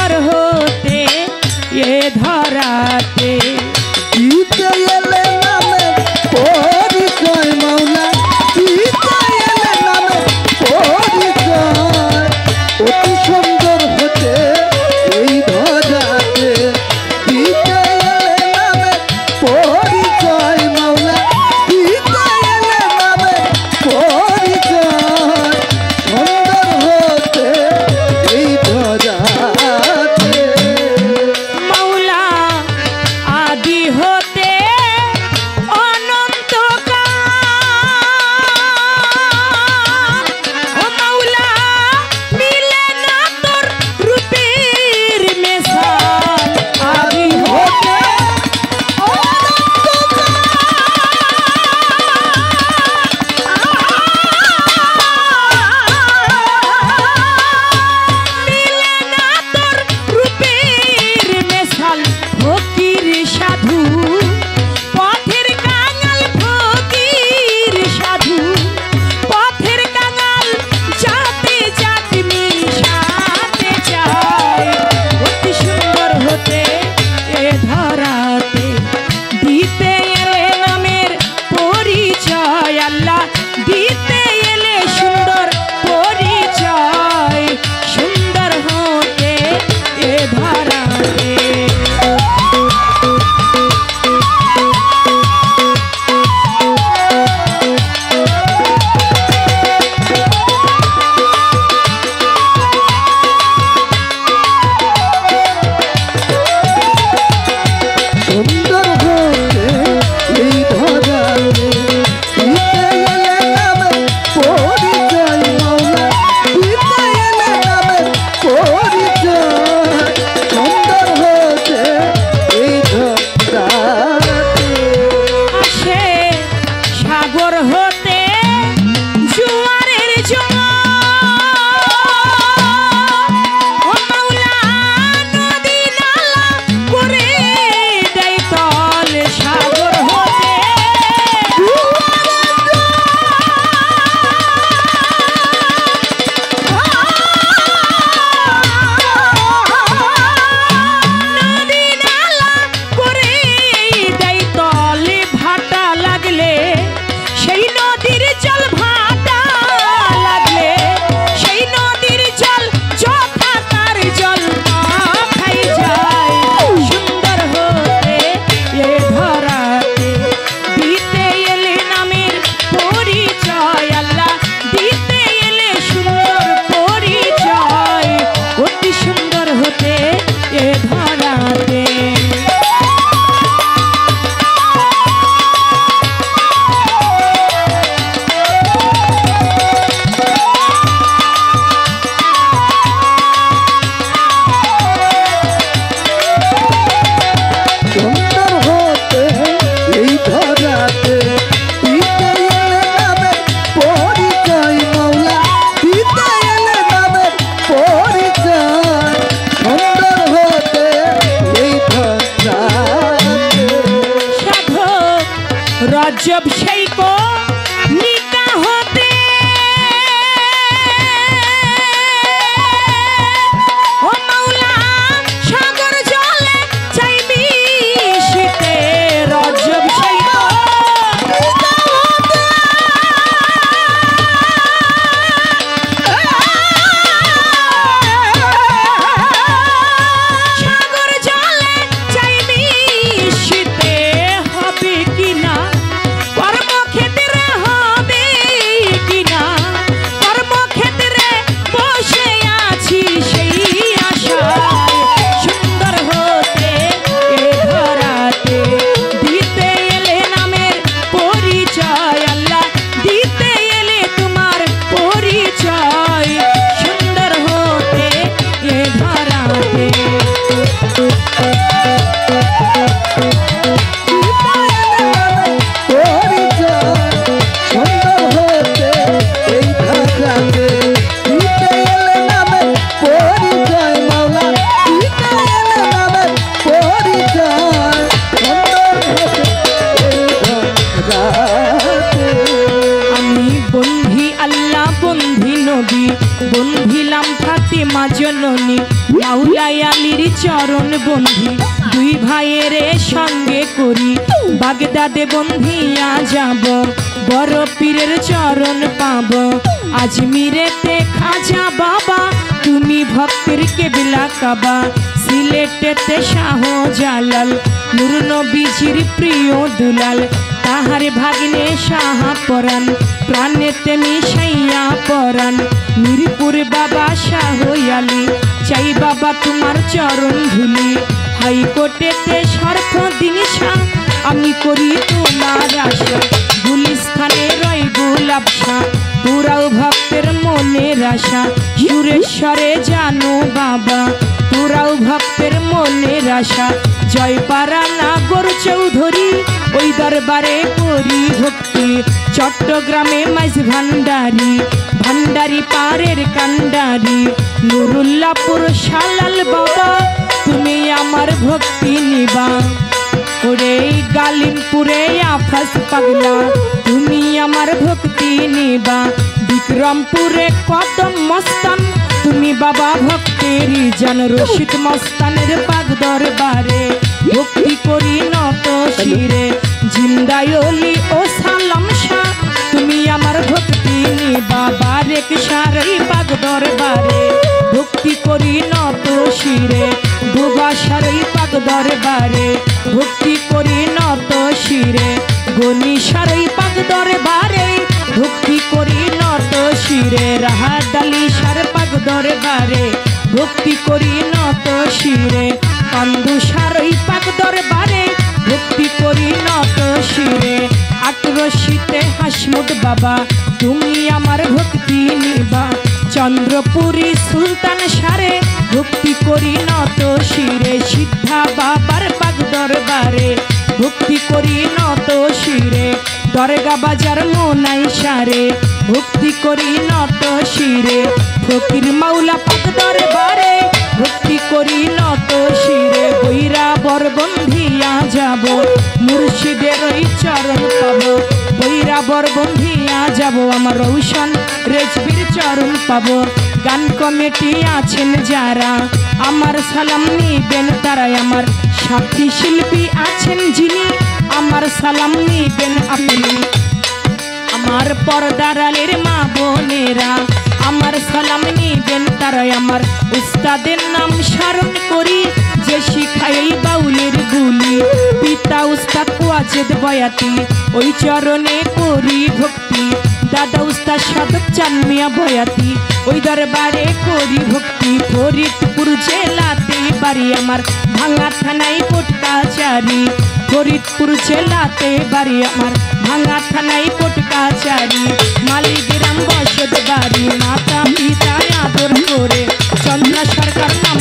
সুন্দর হতে এ ধরাতে দিতে এলে নামে পরিচয় মাওলা, দিতে এলে নামে পরিচয়, অতি সুন্দর হতে এই ধরাতে। দিতে এলে নামে পরিচয় মাওলা, দিতে এলে নামে পরিচয়, সুন্দর হতে এই ধরাতে। মাওলা আদি হতে অনন্তকাল, ও মাওলা মিলে না তোর রূপের মেশাল। আদি হতে মিলে না তোর রূপের মেশাল। ফকির সাধু পথের কাঙাল, ফকির সাধু পথের কাঙাল, যাতে যাতে মিশাতে চায়, অতি সুন্দর হতে এ ধরাতে। দিতে এলে নামের পরিচয় আল্লাহ, দিতে এলে সুন্দর পরিচয়, সুন্দর হতে এ ধরাতে। সুন্দর হতে এই ধরাতে। দিতে এলে নামে পরিচয় মাওলা, দিতে এলে নামে পরিচয়, সুন্দর হতে এই ধরাতে। আসে সাগর হতে জোয়ারের জল, ও মাওলা নদী নালা করে দেয় তল। সাগর হতে নদী নালা করে দেয় তল। ভাটা লাগলে সেই নদীর জল, ভাটা লাগলে সেই নদীর জল, যথা তার জল খাই যায়, সুন্দর হতে এ ধরাতে। দিতে এলে নামের পরিচয় আল্লাহ, দিতে এলে সুন্দর পরিচয়, অতি সুন্দর হতে এ ধরাতে। সুন্দর হতে এই ধরাতে। দিতে এলে নামে পরিচয় মাওলা, দিতে এলে নামে পরিচয়, সুন্দর হতে এই ধরাতে। সাধক রজব শেখ নিকা হতে, ও মাওলা সাগর জলে চাই মিশিতে। রজব শেখ সাগর জলে চাই মিশিতে, হবে কিনা পরম দয়ালির চরণ বন্ধি দুই ভাইয়ের সঙ্গে করি বাগদাদে বন্ধিয়া যাব বড় পীরের চরণ পাব আজমিরেতে খাজা বাবা তুমি ভক্তের কেবলা কাবা সিলেটেতে শাহ জালাল নূর নবীজির প্রিয় দুলাল তাহার ভাগ্নে সাহা পরাণ প্রাণেতে মিশাইয়া পরাণ মিরপুর বাবা শাহ আলী চাই বাবা তোমার চরণ ধুলি হাইকোর্টেতে সর্প দিনিশা আমি করি তোমার আশা গুলিস্থানে রয় গোলাপশা পুরাও ভক্তের মনের আশা সুরেশ্বরে জানো বাবা পুরাও ভক্তের মনের আশা জয়পাড়া নাগর চৌধুরী ওই দরবারে করি ভক্তি চট্টগ্রামে মাইজ ভান্ডারি ভান্ডারি পারের কান্ডারি নুরুল্লাপুর শালাল বাবা তুমি আমার ভক্তি নিবা ওরে গালিমপুরে আফাস পাগলা তুমি আমার ভক্তি নিবা বিক্রমপুরে কদম মস্তান তুমি বাবা ভক্তের জান রশিদ মস্তানের পাগ দরবারে ভক্তি করি নত শিরে জিন্দায়লি ও সালাম শাহ তুমি আমার ভক্তি নিবা বারেক সারই পাগ দরবারে ভক্তি করি নত শিরে দুবা সারই পাগ দরবারে ভক্তি করি নত শিরে গনি সারই পাগ দরবারে ভক্তি করি নত শিরে রাহাডালি সার পাগ দরবারে ভক্তি করি নত শিরে কান্দু সারই পাগ দরবারে ভক্তি করি নত শিরে আটরশিতে হাসমুদ বাবা তুমি আমার ভক্তি নিবা চন্দ্রপুরী সুলতান সারে ভক্তি করি নত শিরে সিদ্ধা বাবার পাগ দরবারে ভক্তি করি নত শিরে দরগা বাজার মোনাই সারে ভক্তি করি নত শিরে ফকির মাওলা পাগ দরবারে ভক্তি করি নত শিরে বৈরা বরবন্ধিয়া যাব মুর্শিদের ওই চরণ পাব বৈরা বরবন্ধিয়া যাব আমার রৌশন রেজবির চরণ পাব গান কমিটি আছেন যারা আমার সালাম নিবেন তারাই আমার সাথী শিল্পী আছেন যিনি আমার সালাম নিবেন আপনি আমার পর্দার আলীর মা বোনেরা আমার সালাম নিবেন তারাই আমার উস্তাদের নাম স্মরণ করি যে শিখাই বাউলের গুলি পিতা উস্তাদ ওয়াজেদ বয়াতি ওই চরণে করি ভক্তি দাদা উস্তাদ সাধক চান মিয়া বয়াতি ওই দরবারে করি ভক্তি ফরিদপুর জেলাতে বাড়ি আমার ভাঙা থানায় কোর্ট কাচারি ফরিদপুর জেলাতে বাড়ি আমার ভাঙা থানায় কোর্ট কাচারি মালিগ্রাম বসত বাড়ি মাতা পিতা আদর করে চন্দ্রা সরকার নাম